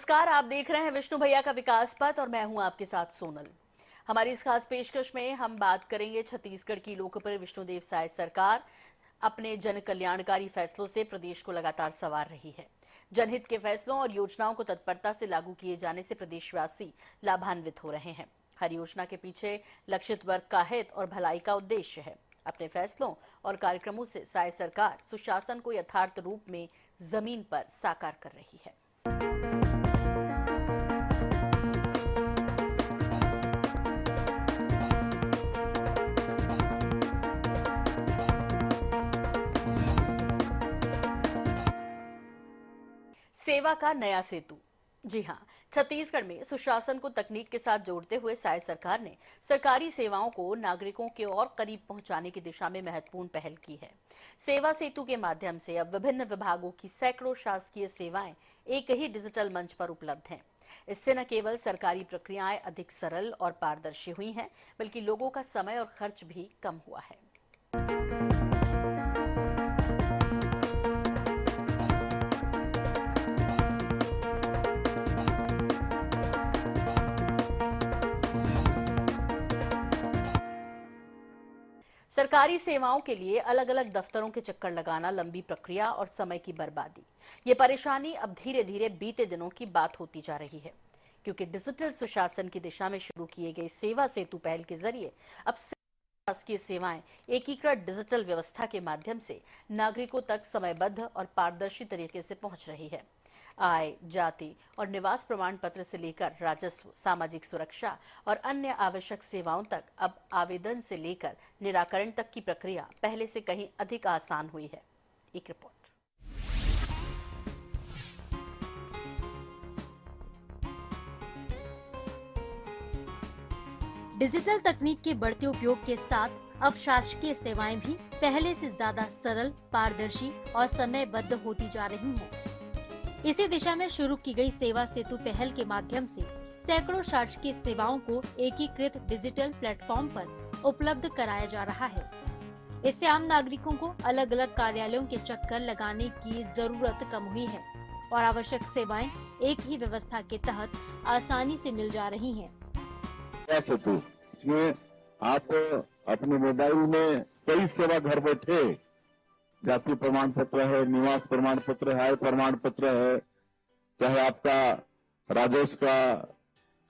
नमस्कार, आप देख रहे हैं विष्णु भैया का विकास पथ और मैं हूं आपके साथ सोनल। हमारी इस खास पेशकश में हम बात करेंगे छत्तीसगढ़ की लोकप्रिय विष्णुदेव साय सरकार अपने जन कल्याणकारी फैसलों से प्रदेश को लगातार संवार रही है। जनहित के फैसलों और योजनाओं को तत्परता से लागू किए जाने से प्रदेशवासी लाभान्वित हो रहे हैं। हर योजना के पीछे लक्षित वर्ग का हित और भलाई का उद्देश्य है। अपने फैसलों और कार्यक्रमों से साय सरकार सुशासन को यथार्थ रूप में जमीन पर साकार कर रही है। सेवा का नया सेतु। जी हां, छत्तीसगढ़ में सुशासन को तकनीक के साथ जोड़ते हुए साय सरकार ने सरकारी सेवाओं को नागरिकों के और करीब पहुंचाने की दिशा में महत्वपूर्ण पहल की है। सेवा सेतु के माध्यम से अब विभिन्न विभागों की सैकड़ों शासकीय सेवाएं एक ही डिजिटल मंच पर उपलब्ध हैं। इससे न केवल सरकारी प्रक्रियाएं अधिक सरल और पारदर्शी हुई हैं, बल्कि लोगों का समय और खर्च भी कम हुआ है। सरकारी सेवाओं के लिए अलग अलग दफ्तरों के चक्कर लगाना, लंबी प्रक्रिया और समय की बर्बादी, ये परेशानी अब धीरे धीरे बीते दिनों की बात होती जा रही है, क्योंकि डिजिटल सुशासन की दिशा में शुरू किए गए सेवा सेतु पहल के जरिए अब शासकीय सेवाएं एकीकृत डिजिटल व्यवस्था के माध्यम से नागरिकों तक समयबद्ध और पारदर्शी तरीके से पहुंच रही है। आय, जाति और निवास प्रमाण पत्र से लेकर राजस्व, सामाजिक सुरक्षा और अन्य आवश्यक सेवाओं तक अब आवेदन से लेकर निराकरण तक की प्रक्रिया पहले से कहीं अधिक आसान हुई है। एक रिपोर्ट। डिजिटल तकनीक के बढ़ते उपयोग के साथ अब शासकीय सेवाएं भी पहले से ज्यादा सरल, पारदर्शी और समयबद्ध होती जा रही हैं। इसी दिशा में शुरू की गई सेवा सेतु पहल के माध्यम से सैकड़ों शासकीय सेवाओं को एकीकृत डिजिटल प्लेटफॉर्म पर उपलब्ध कराया जा रहा है। इससे आम नागरिकों को अलग अलग कार्यालयों के चक्कर लगाने की जरूरत कम हुई है और आवश्यक सेवाएं एक ही व्यवस्था के तहत आसानी से मिल जा रही हैं। सेतु इसमें आप अपने मोबाइल में कई सेवा घर बैठे, जाति प्रमाण पत्र है, निवास प्रमाण पत्र है, आय प्रमाण पत्र है, चाहे आपका राजस्व का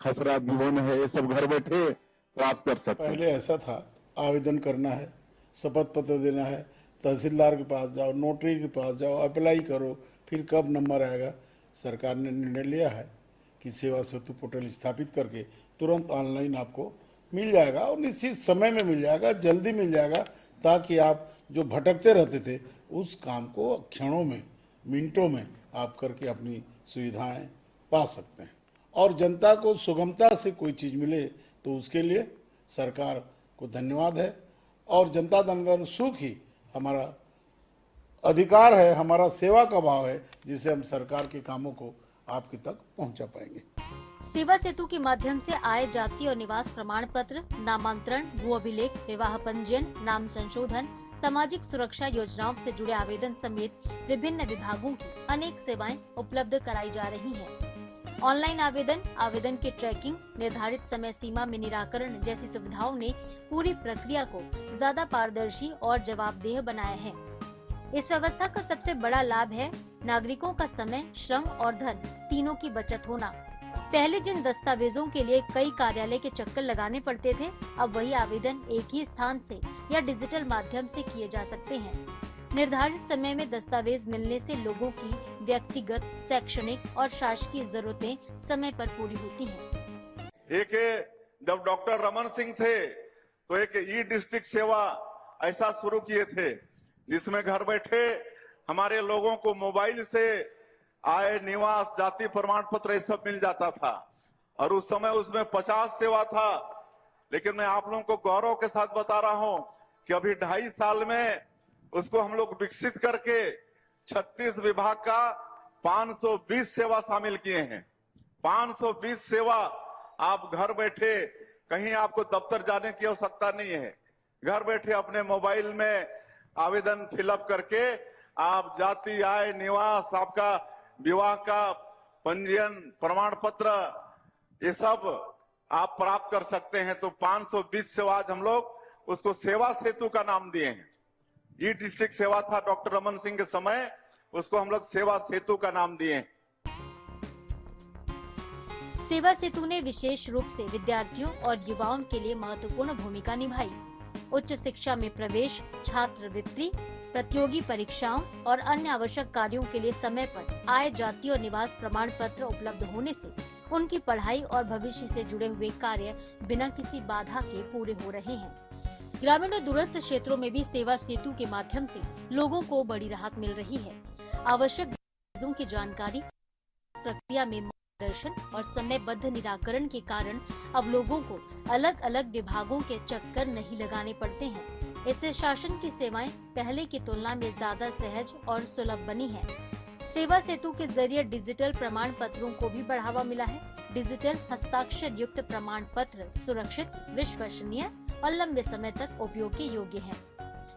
खसरा विवरण है, ये सब घर बैठे प्राप्त कर सकते हैं। पहले ऐसा था, आवेदन करना है, शपथ पत्र देना है, तहसीलदार के पास जाओ, नोटरी के पास जाओ, अप्लाई करो, फिर कब नंबर आएगा। सरकार ने निर्णय लिया है कि सेवा सेतु पोर्टल स्थापित करके तुरंत ऑनलाइन आपको मिल जाएगा और निश्चित समय में मिल जाएगा, जल्दी मिल जाएगा, ताकि आप जो भटकते रहते थे उस काम को क्षणों में, मिनटों में आप करके अपनी सुविधाएं पा सकते हैं। और जनता को सुगमता से कोई चीज़ मिले तो उसके लिए सरकार को धन्यवाद है। और जनता जन सुख ही हमारा अधिकार है, हमारा सेवा का भाव है, जिससे हम सरकार के कामों को आपके तक पहुंचा पाएंगे। सेवा सेतु के माध्यम से आय, जाति और निवास प्रमाण पत्र, नामांतरण, भू अभिलेख, विवाह पंजीयन, नाम संशोधन, सामाजिक सुरक्षा योजनाओं से जुड़े आवेदन समेत विभिन्न विभागों की अनेक सेवाएं उपलब्ध कराई जा रही हैं। ऑनलाइन आवेदन, आवेदन की ट्रैकिंग, निर्धारित समय सीमा में निराकरण जैसी सुविधाओं ने पूरी प्रक्रिया को ज्यादा पारदर्शी और जवाबदेह बनाया है। इस व्यवस्था का सबसे बड़ा लाभ है नागरिकों का समय, श्रम और धन तीनों की बचत होना। पहले जिन दस्तावेजों के लिए कई कार्यालय के चक्कर लगाने पड़ते थे, अब वही आवेदन एक ही स्थान से या डिजिटल माध्यम से किए जा सकते हैं। निर्धारित समय में दस्तावेज मिलने से लोगों की व्यक्तिगत, शैक्षणिक और शासकीय जरूरतें समय पर पूरी होती हैं। एक जब डॉक्टर रमन सिंह थे तो एक ई डिस्ट्रिक्ट सेवा ऐसा शुरू किए थे, जिसमें घर बैठे हमारे लोगों को मोबाइल से आय, निवास, जाति प्रमाण पत्र ये सब मिल जाता था। और उस समय उसमें 50 सेवा था, लेकिन मैं आप लोगों को गौरव के साथ बता रहा हूं कि अभी 2.5 साल में उसको हम लोग विकसित करके 36 विभाग का 520 सेवा शामिल किए हैं। 520 सेवा आप घर बैठे, कहीं आपको दफ्तर जाने की आवश्यकता नहीं है, घर बैठे अपने मोबाइल में आवेदन फिलअप करके आप जाति, आय, निवास, आपका विवाह का पंजीयन, प्रमाण पत्र, ये सब आप प्राप्त कर सकते हैं। तो 520 सेवा आज हम लोग उसको सेवा सेतु का नाम दिए हैं। ई डिस्ट्रिक्ट सेवा था डॉक्टर रमन सिंह के समय, उसको हम लोग सेवा सेतु का नाम दिए हैं। सेवा सेतु ने विशेष रूप से विद्यार्थियों और युवाओं के लिए महत्वपूर्ण भूमिका निभाई। उच्च शिक्षा में प्रवेश, छात्रवृत्ति, प्रतियोगी परीक्षाओं और अन्य आवश्यक कार्यों के लिए समय पर आय, जाति और निवास प्रमाण पत्र उपलब्ध होने से उनकी पढ़ाई और भविष्य से जुड़े हुए कार्य बिना किसी बाधा के पूरे हो रहे हैं। ग्रामीण और दूरस्थ क्षेत्रों में भी सेवा सेतु के माध्यम से लोगों को बड़ी राहत मिल रही है। आवश्यक चीजों की जानकारी, प्रक्रिया में मार्गदर्शन और समयबद्ध निराकरण के कारण अब लोगों को अलग अलग विभागों के चक्कर नहीं लगाने पड़ते हैं। इससे शासन की सेवाएं पहले की तुलना में ज्यादा सहज और सुलभ बनी है। सेवा सेतु के जरिए डिजिटल प्रमाण पत्रों को भी बढ़ावा मिला है। डिजिटल हस्ताक्षर युक्त प्रमाण पत्र सुरक्षित, विश्वसनीय और लंबे समय तक उपयोग के योग्य हैं।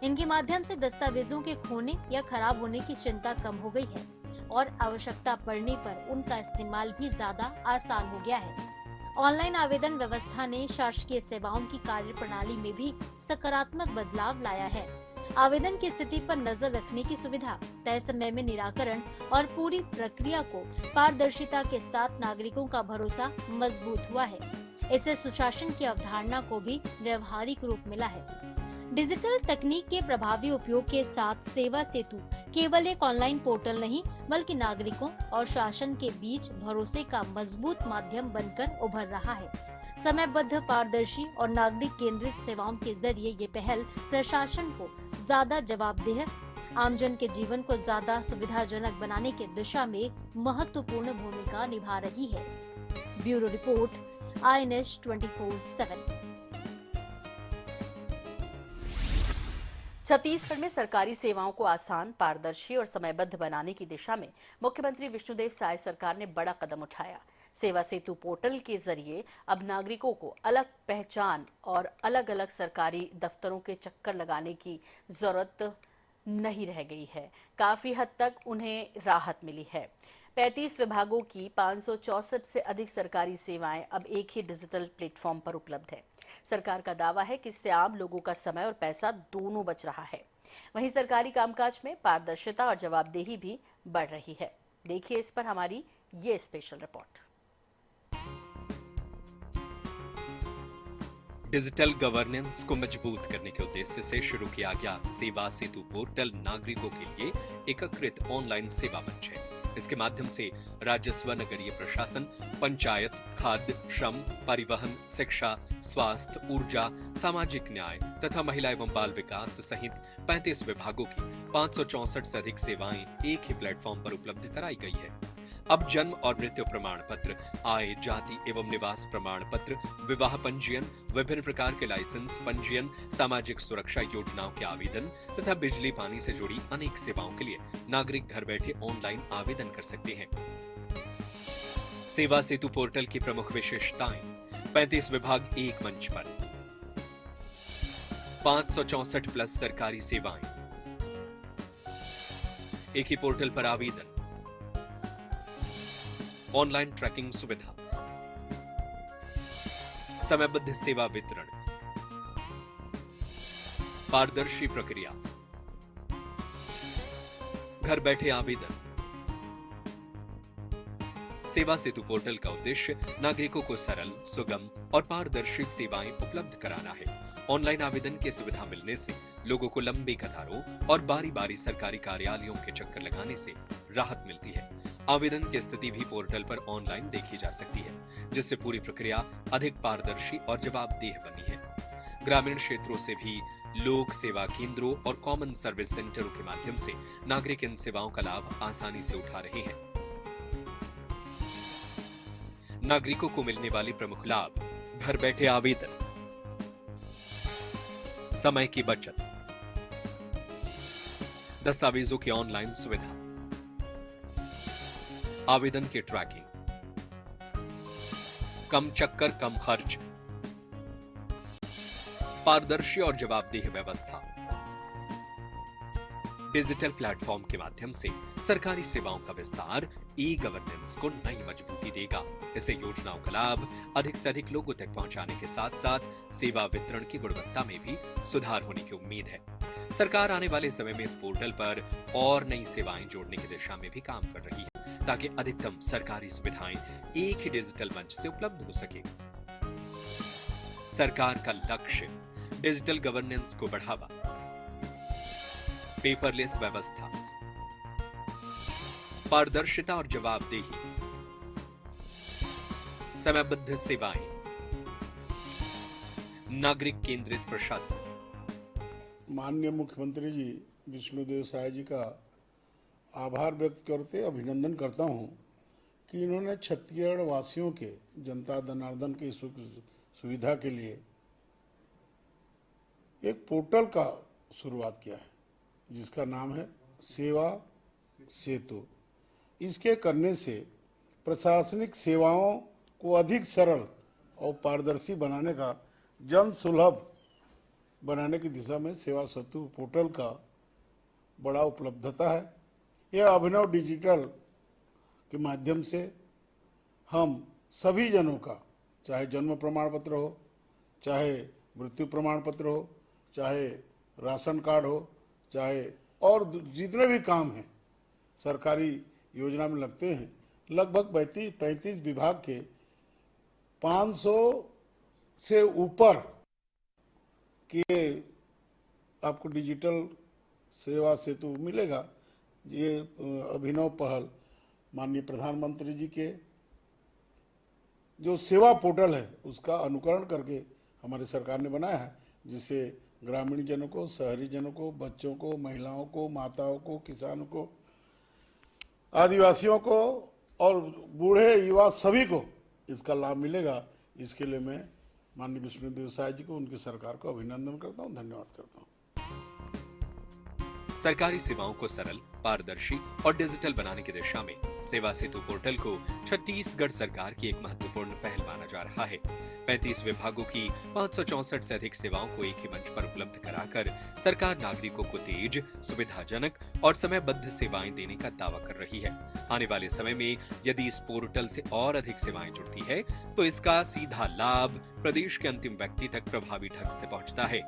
इनके माध्यम से दस्तावेजों के खोने या खराब होने की चिंता कम हो गई है और आवश्यकता पड़ने पर उनका इस्तेमाल भी ज्यादा आसान हो गया है। ऑनलाइन आवेदन व्यवस्था ने शासकीय सेवाओं की कार्य प्रणाली में भी सकारात्मक बदलाव लाया है। आवेदन की स्थिति पर नजर रखने की सुविधा, तय समय में निराकरण और पूरी प्रक्रिया को पारदर्शिता के साथ नागरिकों का भरोसा मजबूत हुआ है। इससे सुशासन की अवधारणा को भी व्यवहारिक रूप मिला है। डिजिटल तकनीक के प्रभावी उपयोग के साथ सेवा सेतु केवल एक ऑनलाइन पोर्टल नहीं बल्कि नागरिकों और शासन के बीच भरोसे का मजबूत माध्यम बनकर उभर रहा है। समयबद्ध, पारदर्शी और नागरिक केंद्रित सेवाओं के जरिए ये पहल प्रशासन को ज्यादा जवाबदेह, आमजन के जीवन को ज्यादा सुविधाजनक बनाने की दिशा में महत्वपूर्ण भूमिका निभा रही है। Bureau report, INS 24/7। छत्तीसगढ़ में सरकारी सेवाओं को आसान, पारदर्शी और समयबद्ध बनाने की दिशा में मुख्यमंत्री विष्णुदेव साय सरकार ने बड़ा कदम उठाया। सेवा सेतु पोर्टल के जरिए अब नागरिकों को अलग पहचान और अलग अलग सरकारी दफ्तरों के चक्कर लगाने की जरूरत नहीं रह गई है। काफी हद तक उन्हें राहत मिली है। 35 विभागों की 564 से अधिक सरकारी सेवाएं अब एक ही डिजिटल प्लेटफॉर्म पर उपलब्ध है। सरकार का दावा है कि इससे आम लोगों का समय और पैसा दोनों बच रहा है। वहीं सरकारी कामकाज में पारदर्शिता और जवाबदेही भी बढ़ रही है। देखिए इस पर हमारी ये स्पेशल रिपोर्ट। डिजिटल गवर्नेंस को मजबूत करने के उद्देश्य से शुरू किया गया सेवा सेतु पोर्टल नागरिकों के लिए एकीकृत ऑनलाइन सेवा मंच है। इसके माध्यम से राजस्व, नगरीय प्रशासन, पंचायत, खाद्य, श्रम, परिवहन, शिक्षा, स्वास्थ्य, ऊर्जा, सामाजिक न्याय तथा महिला एवं बाल विकास सहित 35 विभागों की 564 से अधिक सेवाएं एक ही प्लेटफॉर्म पर उपलब्ध कराई गई है। अब जन्म और मृत्यु प्रमाण पत्र, आय, जाति एवं निवास प्रमाण पत्र, विवाह पंजीयन, विभिन्न प्रकार के लाइसेंस पंजीयन, सामाजिक सुरक्षा योजनाओं के आवेदन तथा बिजली पानी से जुड़ी अनेक सेवाओं के लिए नागरिक घर बैठे ऑनलाइन आवेदन कर सकते हैं। सेवा सेतु पोर्टल की प्रमुख विशेषताएं: 35 विभाग एक मंच पर, 564 प्लस सरकारी सेवाएं, एक ही पोर्टल पर आवेदन, ऑनलाइन ट्रैकिंग सुविधा, समयबद्ध सेवा वितरण, पारदर्शी प्रक्रिया, घर बैठे आवेदन। सेवा सेतु पोर्टल का उद्देश्य नागरिकों को सरल, सुगम और पारदर्शी सेवाएं उपलब्ध कराना है। ऑनलाइन आवेदन की सुविधा मिलने से लोगों को लंबी कतारों और बारी बारी सरकारी कार्यालयों के चक्कर लगाने से राहत मिलती है। आवेदन की स्थिति भी पोर्टल पर ऑनलाइन देखी जा सकती है, जिससे पूरी प्रक्रिया अधिक पारदर्शी और जवाबदेह बनी है। ग्रामीण क्षेत्रों से भी लोक सेवा केंद्रों और कॉमन सर्विस सेंटरों के माध्यम से नागरिक इन सेवाओं का लाभ आसानी से उठा रहे हैं। नागरिकों को मिलने वाले प्रमुख लाभ: घर बैठे आवेदन, समय की बचत, दस्तावेजों की ऑनलाइन सुविधा, आवेदन की ट्रैकिंग, कम चक्कर कम खर्च, पारदर्शी और जवाबदेह व्यवस्था। डिजिटल प्लेटफॉर्म के माध्यम से सरकारी सेवाओं का विस्तार ई गवर्नेंस को नई मजबूती देगा। इससे योजनाओं का लाभ अधिक से अधिक लोगों तक पहुंचाने के साथ साथ सेवा वितरण की गुणवत्ता में भी सुधार होने की उम्मीद है। सरकार आने वाले समय में इस पोर्टल पर और नई सेवाएं जोड़ने की दिशा में भी काम कर रही है, ताकि अधिकतम सरकारी सुविधाएं एक ही डिजिटल मंच से उपलब्ध हो सके। सरकार का लक्ष्य डिजिटल गवर्नेंस को बढ़ावा, पेपरलेस व्यवस्था, पारदर्शिता और जवाबदेही, समयबद्ध सेवाएं, नागरिक केंद्रित प्रशासन। माननीय मुख्यमंत्री जी विष्णुदेव साय जी का आभार व्यक्त करते अभिनंदन करता हूं कि इन्होंने छत्तीसगढ़ वासियों के जनता जनार्दन की सुविधा के लिए एक पोर्टल का शुरुआत किया है, जिसका नाम है सेवा सेतु। इसके करने से प्रशासनिक सेवाओं को अधिक सरल और पारदर्शी बनाने का, जन सुलभ बनाने की दिशा में सेवा सेतु पोर्टल का बड़ा उपलब्धता है। यह अभिनव डिजिटल के माध्यम से हम सभी जनों का, चाहे जन्म प्रमाण पत्र हो, चाहे मृत्यु प्रमाण पत्र हो, चाहे राशन कार्ड हो, चाहे और जितने भी काम हैं सरकारी योजना में लगते हैं, लगभग 35 विभाग के 500 से ऊपर के आपको डिजिटल सेवा सेतु मिलेगा। ये अभिनव पहल माननीय प्रधानमंत्री जी के जो सेवा पोर्टल है उसका अनुकरण करके हमारी सरकार ने बनाया है, जिससे ग्रामीण जनों को, शहरी जनों को, बच्चों को, महिलाओं को, माताओं को, किसानों को, आदिवासियों को और बूढ़े युवा सभी को इसका लाभ मिलेगा। इसके लिए मैं माननीय विष्णुदेव साय जी को, उनकी सरकार को अभिनंदन करता हूं, धन्यवाद करता हूं। सरकारी सेवाओं को सरल, पारदर्शी और डिजिटल बनाने की दिशा में सेवा सेतु पोर्टल को छत्तीसगढ़ सरकार की एक महत्वपूर्ण पहल माना जा रहा है। 35 विभागों की 564 से अधिक सेवाओं को एक ही मंच पर उपलब्ध कराकर सरकार नागरिकों को तेज, सुविधाजनक और समयबद्ध सेवाएं देने का दावा कर रही है। आने वाले समय में यदि इस पोर्टल से और अधिक सेवाएं जुड़ती है तो इसका सीधा लाभ प्रदेश के अंतिम व्यक्ति तक प्रभावी ढंग से पहुंचता है,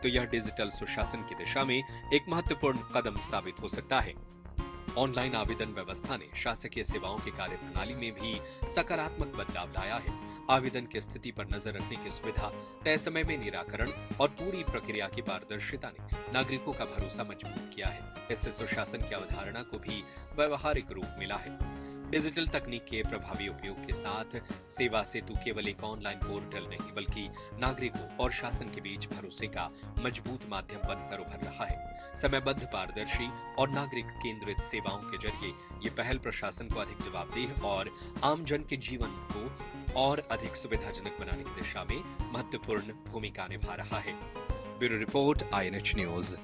तो यह डिजिटल सुशासन की दिशा में एक महत्वपूर्ण कदम साबित हो सकता है। ऑनलाइन आवेदन व्यवस्था ने शासकीय सेवाओं की कार्यप्रणाली में भी सकारात्मक बदलाव लाया है। आवेदन की स्थिति पर नजर रखने की सुविधा, तय समय में निराकरण और पूरी प्रक्रिया की पारदर्शिता ने नागरिकों का भरोसा मजबूत किया है। इससे सुशासन की अवधारणा को भी व्यवहारिक रूप मिला है। डिजिटल तकनीक के प्रभावी उपयोग के साथ सेवा सेतु केवल एक ऑनलाइन पोर्टल नहीं, बल्कि नागरिकों और शासन के बीच भरोसे का मजबूत माध्यम बनकर उभर रहा है। समयबद्ध, पारदर्शी और नागरिक केंद्रित सेवाओं के जरिए ये पहल प्रशासन को अधिक जवाबदेह और आमजन के जीवन को और अधिक सुविधाजनक बनाने की दिशा में महत्वपूर्ण भूमिका निभा रहा है। Bureau report, INH news.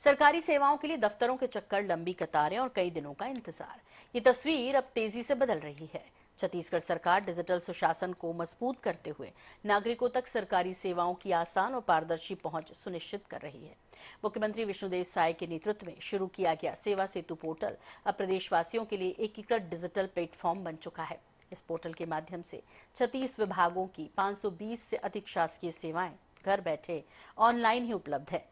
सरकारी सेवाओं के लिए दफ्तरों के चक्कर, लंबी कतारें और कई दिनों का इंतजार, ये तस्वीर अब तेजी से बदल रही है। छत्तीसगढ़ सरकार डिजिटल सुशासन को मजबूत करते हुए नागरिकों तक सरकारी सेवाओं की आसान और पारदर्शी पहुंच सुनिश्चित कर रही है। मुख्यमंत्री विष्णुदेव साय के नेतृत्व में शुरू किया गया सेवा सेतु पोर्टल अब प्रदेशवासियों के लिए एकीकृत डिजिटल प्लेटफॉर्म बन चुका है। इस पोर्टल के माध्यम से 36 विभागों की 520 से अधिक शासकीय सेवाएं घर बैठे ऑनलाइन ही उपलब्ध है।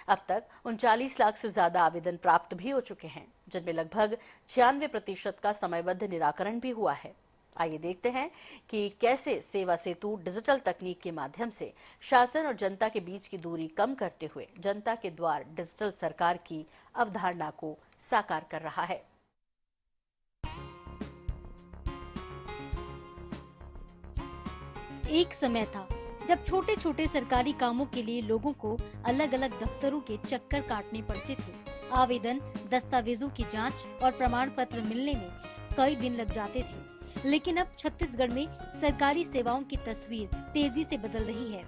अब तक 39 लाख से ज्यादा आवेदन प्राप्त भी हो चुके हैं, जिनमें लगभग 96% का समयबद्ध निराकरण भी हुआ है। आइए देखते हैं कि कैसे सेवा सेतु डिजिटल तकनीक के माध्यम से शासन और जनता के बीच की दूरी कम करते हुए जनता के द्वार डिजिटल सरकार की अवधारणा को साकार कर रहा है। एक समय था जब छोटे छोटे सरकारी कामों के लिए लोगों को अलग अलग दफ्तरों के चक्कर काटने पड़ते थे। आवेदन, दस्तावेजों की जांच और प्रमाण पत्र मिलने में कई दिन लग जाते थे। लेकिन अब छत्तीसगढ़ में सरकारी सेवाओं की तस्वीर तेजी से बदल रही है।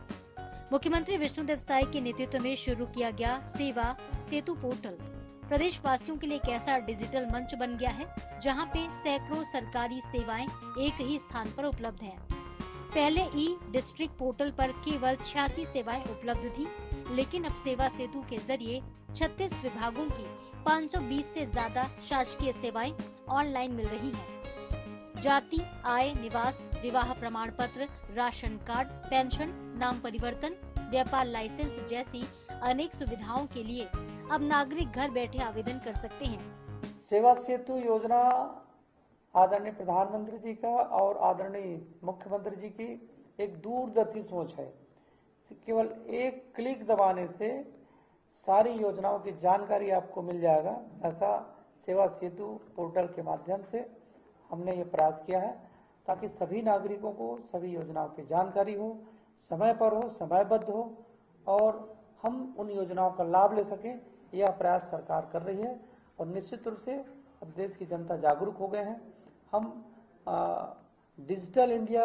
मुख्यमंत्री विष्णुदेव साय के नेतृत्व में शुरू किया गया सेवा सेतु पोर्टल प्रदेश वासियों के लिए एक ऐसा डिजिटल मंच बन गया है जहां पे सैकड़ों सरकारी सेवाएं एक ही स्थान पर उपलब्ध हैं। पहले ई डिस्ट्रिक्ट पोर्टल पर केवल 86 सेवाएं उपलब्ध थी, लेकिन अब सेवा सेतु के जरिए 36 विभागों की 520 से ज्यादा शासकीय सेवाएं ऑनलाइन मिल रही हैं। जाति, आय, निवास, विवाह प्रमाण पत्र, राशन कार्ड, पेंशन, नाम परिवर्तन, व्यापार लाइसेंस जैसी अनेक सुविधाओं के लिए अब नागरिक घर बैठे आवेदन कर सकते हैं। सेवा सेतु योजना आदरणीय प्रधानमंत्री जी का और आदरणीय मुख्यमंत्री जी की एक दूरदर्शी सोच है। केवल एक क्लिक दबाने से सारी योजनाओं की जानकारी आपको मिल जाएगा। ऐसा सेवा सेतु पोर्टल के माध्यम से हमने ये प्रयास किया है ताकि सभी नागरिकों को सभी योजनाओं की जानकारी हो, समय पर हो, समयबद्ध हो और हम उन योजनाओं का लाभ ले सकें। यह प्रयास सरकार कर रही है और निश्चित रूप से अब देश की जनता जागरूक हो गए हैं। हम डिजिटल इंडिया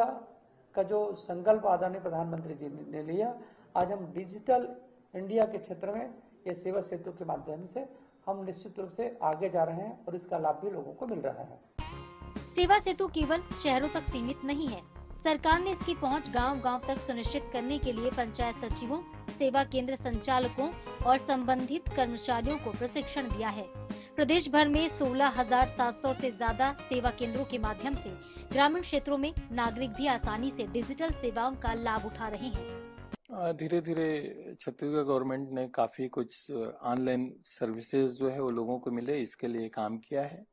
का जो संकल्प आदरणीय प्रधानमंत्री जी ने लिया, आज हम डिजिटल इंडिया के क्षेत्र में ये सेवा सेतु के माध्यम से हम निश्चित रूप से आगे जा रहे हैं और इसका लाभ भी लोगों को मिल रहा है। सेवा सेतु केवल शहरों तक सीमित नहीं है। सरकार ने इसकी पहुंच गांव-गांव तक सुनिश्चित करने के लिए पंचायत सचिवों, सेवा केंद्र संचालकों और संबंधित कर्मचारियों को प्रशिक्षण दिया है। प्रदेश भर में 16,700 से ज्यादा सेवा केंद्रों के माध्यम से ग्रामीण क्षेत्रों में नागरिक भी आसानी से डिजिटल सेवाओं का लाभ उठा रहे हैं। धीरे धीरे छत्तीसगढ़ गवर्नमेंट ने काफी कुछ ऑनलाइन सर्विसेज जो है वो लोगों को मिले, इसके लिए काम किया है।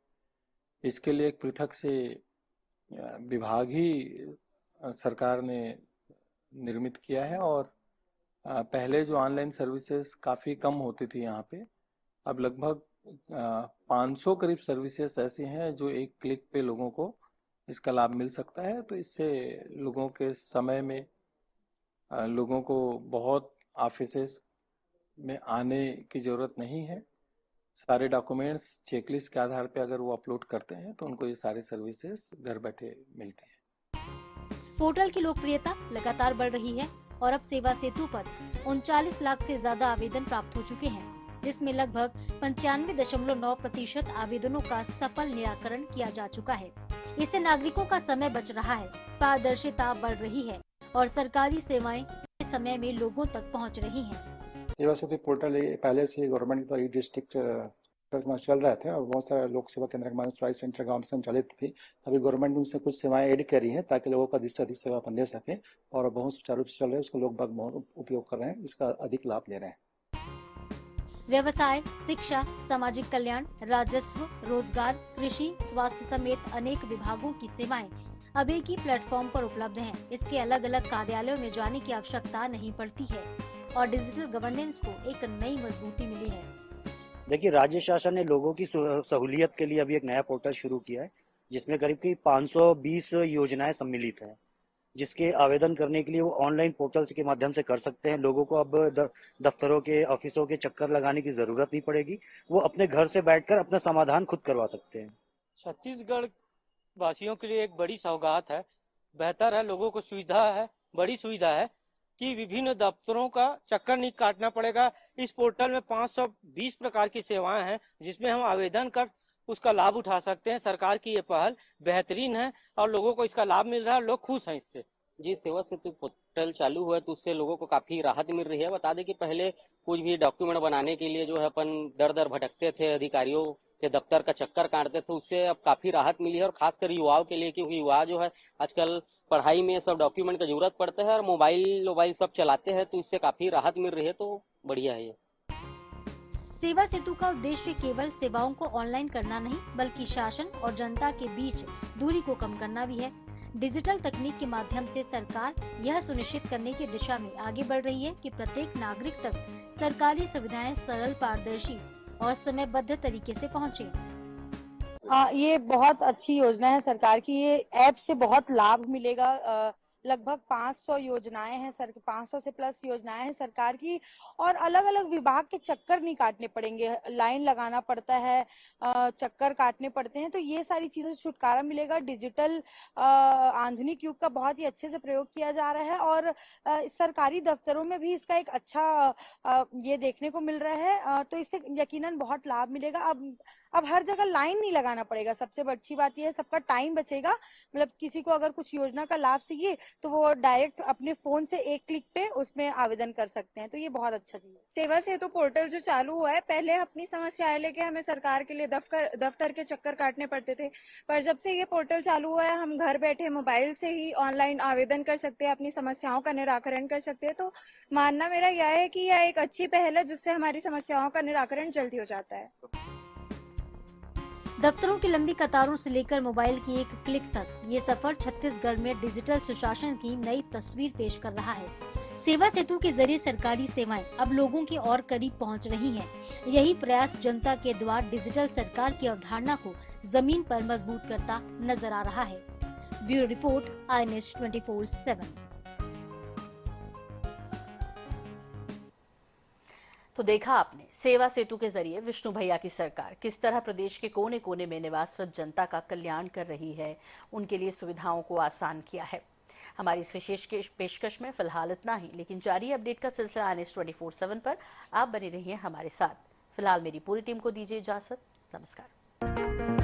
इसके लिए एक पृथक से विभाग ही सरकार ने निर्मित किया है और पहले जो ऑनलाइन सर्विसेज काफी कम होती थी यहाँ पे, अब लगभग 500 करीब सर्विसेज ऐसी हैं जो एक क्लिक पे लोगों को इसका लाभ मिल सकता है। तो इससे लोगों के समय में लोगों को बहुत ऑफिसेस में आने की जरूरत नहीं है। सारे डॉक्यूमेंट्स चेकलिस्ट के आधार पे अगर वो अपलोड करते हैं तो उनको ये सारे सर्विसेज घर बैठे मिलते हैं। पोर्टल की लोकप्रियता लगातार बढ़ रही है और अब सेवा सेतु पर 39 लाख से ज्यादा आवेदन प्राप्त हो चुके हैं, जिसमें लगभग 95.9% आवेदनों का सफल निराकरण किया जा चुका है। इससे नागरिकों का समय बच रहा है, पारदर्शिता बढ़ रही है और सरकारी सेवाएं समय में लोगों तक पहुंच रही हैं। सेवा सेतु पोर्टल पहले से गवर्नमेंट के द्वारा डिस्ट्रिक्ट चल रहे थे और बहुत सारे लोक सेवा केंद्र के माध्यम से चॉइस सेंटर गाँव में संचालित थी। अभी गवर्नमेंट ने उनसे कुछ सेवाएं ऐड करी हैं ताकि लोगों का अधिक से अधिक सेवा अपन दे सके और बहुत सुचारू रूप से चल रहे हैं। उसको लोग बाग बहुत उपयोग कर रहे हैं, इसका अधिक लाभ ले रहे हैं। व्यवसाय, शिक्षा, सामाजिक कल्याण, राजस्व, रोजगार, कृषि, स्वास्थ्य समेत अनेक विभागों की सेवाएं अब एक ही प्लेटफॉर्म पर उपलब्ध हैं। इसके अलग अलग कार्यालयों में जाने की आवश्यकता नहीं पड़ती है और डिजिटल गवर्नेंस को एक नई मजबूती मिली है। देखिए, राज्य शासन ने लोगों की सहूलियत के लिए अभी एक नया पोर्टल शुरू किया है जिसमें करीब 520 योजनाएं सम्मिलित है, जिसके आवेदन करने के लिए वो ऑनलाइन पोर्टल के माध्यम से कर सकते हैं। लोगों को अब दफ्तरों के, ऑफिसों के चक्कर लगाने की जरूरत नहीं पड़ेगी, वो अपने घर से बैठकर अपना समाधान खुद करवा सकते हैं। छत्तीसगढ़ वासियों के लिए एक बड़ी सौगात है, बेहतर है, लोगों को सुविधा है, बड़ी सुविधा है कि विभिन्न दफ्तरों का चक्कर नहीं काटना पड़ेगा। इस पोर्टल में 520 प्रकार की सेवाएं हैं जिसमें हम आवेदन कर उसका लाभ उठा सकते हैं। सरकार की ये पहल बेहतरीन है और लोगों को इसका लाभ मिल रहा है, लोग खुश हैं इससे। जी, सेवा सेतु पोर्टल चालू हुआ तो उससे लोगों को काफी राहत मिल रही है। बता दें कि पहले कुछ भी डॉक्यूमेंट बनाने के लिए जो है अपन दर दर भटकते थे, अधिकारियों के दफ्तर का चक्कर काटते थे, उससे अब काफी राहत मिली है और खासकर युवाओं के लिए, क्योंकि युवा जो है आजकल पढ़ाई में सब डॉक्यूमेंट की जरूरत पड़ता है और मोबाइल सब चलाते हैं, तो इससे काफी राहत मिल रही है। तो बढ़िया है ये। सेवा सेतु का उद्देश्य केवल सेवाओं को ऑनलाइन करना नहीं, बल्कि शासन और जनता के बीच दूरी को कम करना भी है। डिजिटल तकनीक के माध्यम से सरकार यह सुनिश्चित करने की दिशा में आगे बढ़ रही है कि प्रत्येक नागरिक तक सरकारी सुविधाएं सरल, पारदर्शी और समयबद्ध तरीके से पहुंचे। ये बहुत अच्छी योजना है सरकार की। ये ऐप से बहुत लाभ मिलेगा। लगभग 500 योजनाएं हैं, 500 से प्लस योजनाएं हैं सरकार की और अलग अलग विभाग के चक्कर नहीं काटने पड़ेंगे, लाइन लगाना पड़ता है, चक्कर काटने पड़ते हैं। तो ये सारी चीजों से छुटकारा मिलेगा। डिजिटल आधुनिक युग का बहुत ही अच्छे से प्रयोग किया जा रहा है और सरकारी दफ्तरों में भी इसका एक अच्छा ये देखने को मिल रहा है। तो इससे यकीनन बहुत लाभ मिलेगा। अब अब हर जगह लाइन नहीं लगाना पड़ेगा। सबसे अच्छी बात यह है, सबका टाइम बचेगा। मतलब किसी को अगर कुछ योजना का लाभ चाहिए तो वो डायरेक्ट अपने फोन से एक क्लिक पे उसमें आवेदन कर सकते हैं, तो ये बहुत अच्छा चीज है। सेवा सेतु पोर्टल जो चालू हुआ है, पहले अपनी समस्याएं लेके हमें सरकार के लिए दफ्तर के चक्कर काटने पड़ते थे, पर जब से ये पोर्टल चालू हुआ है हम घर बैठे मोबाइल से ही ऑनलाइन आवेदन कर सकते हैं, अपनी समस्याओं का निराकरण कर सकते हैं। तो मानना मेरा यह है कि यह एक अच्छी पहल है जिससे हमारी समस्याओं का निराकरण जल्दी हो जाता है। दफ्तरों की लंबी कतारों से लेकर मोबाइल की एक क्लिक तक ये सफर छत्तीसगढ़ में डिजिटल सुशासन की नई तस्वीर पेश कर रहा है। सेवा सेतु के जरिए सरकारी सेवाएं अब लोगों के और करीब पहुंच रही हैं। यही प्रयास जनता के द्वार डिजिटल सरकार की अवधारणा को जमीन पर मजबूत करता नजर आ रहा है। Bureau report, INS 24/7। तो देखा आपने, सेवा सेतु के जरिए विष्णु भैया की सरकार किस तरह प्रदेश के कोने कोने में निवासरत जनता का कल्याण कर रही है, उनके लिए सुविधाओं को आसान किया है। हमारी इस विशेष पेशकश में फिलहाल इतना ही, लेकिन जारी अपडेट का सिलसिला INS 24/7 पर आप बने रहिए हमारे साथ। फिलहाल मेरी पूरी टीम को दीजिए इजाजत। नमस्कार।